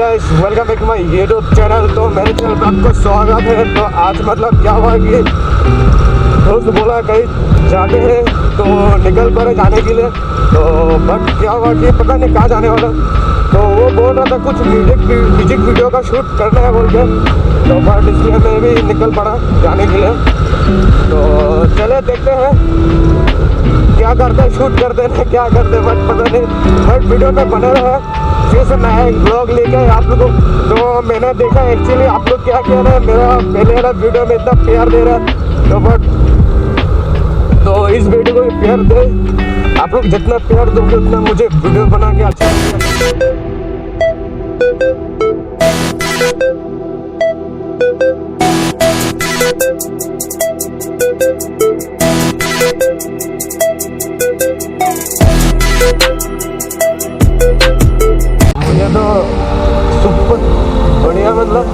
Guys, welcome back to my YouTube channel. तो मेरे channel पर आपको स्वागत है। तो आज मतलब क्या हुआ कि दोस्त बोला कहीं जाते हैं तो निकल पड़े जाने के लिए। तो बट क्या हुआ कि पता नहीं कहाँ जाने वाला। तो वो बोल रहा था कुछ म्यूजिक वीडियो का शूट करना है बोल के। तो बट इसलिए मैं भी निकल पड़ा जाने के लिए। तो चले देखते हैं क्या करते हैं, शूट करते हैं क्या करते हैं बट पता नहीं। बट वीडियो में बने रहे, फिर से नया एक ब्लॉग लेके आप लोगों को। तो मैंने देखा एक्चुअली आप लोग क्या किया है, मेरा पहले वाला वीडियो में इतना प्यार दे रहा है। तो बट तो इस वीडियो को भी प्यार दे। आप लोग जितना प्यार दोगे उतना मुझे वीडियो बना के अच्छा लगेगा। मुझे तो सुपर बढ़िया मतलब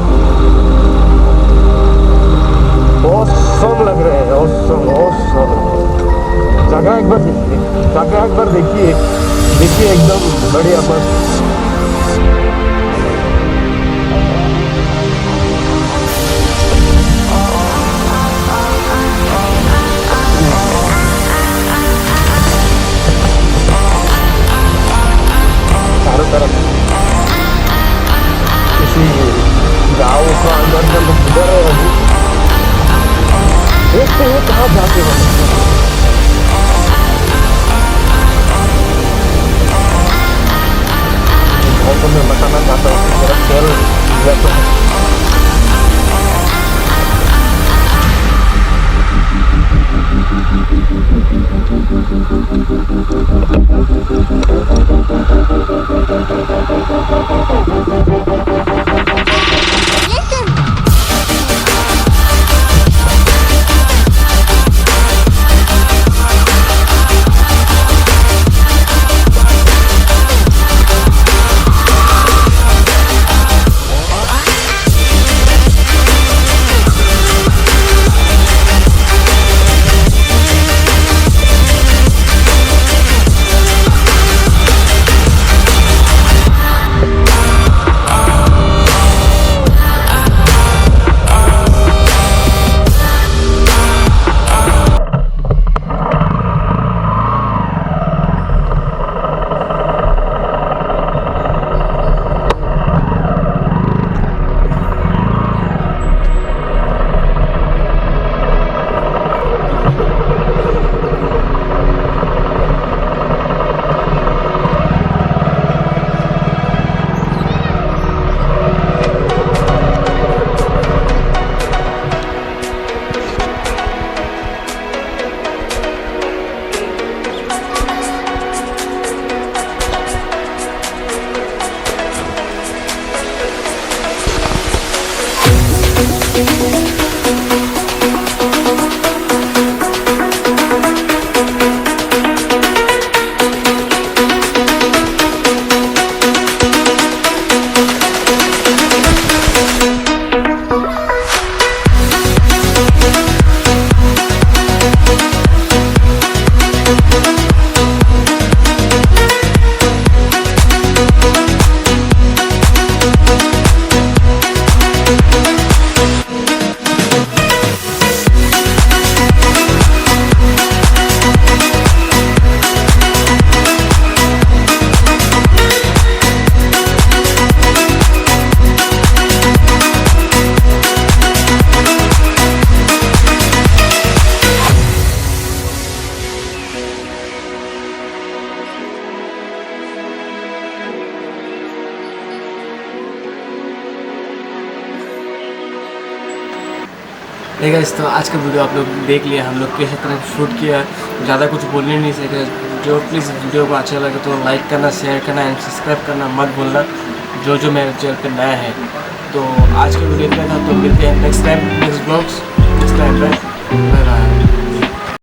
ऑसम लग रहे हैं। ऑसम जगह एक बार देखिए एकदम बढ़िया मस्त। चारों तरफ किसी गाँव का अंदर का लोग गुजर रहे हैं। देखते हैं कहाँ जाते हैं। भाई को मैं बताना चाहता हूँ कि मेरा खेल वैसा है। गाइस, तो आज का वीडियो आप लोग देख लिया, हम लोग कैसे तरह शूट किया। ज़्यादा कुछ बोलने नहीं सके। जो प्लीज़ वीडियो को अच्छा लगे तो लाइक करना, शेयर करना एंड सब्सक्राइब करना मत भूलना, जो मेरे चैनल पे नया है। तो आज का वीडियो इतना था। तो मिलते हैं next time, next blogs, next time. Bye bye.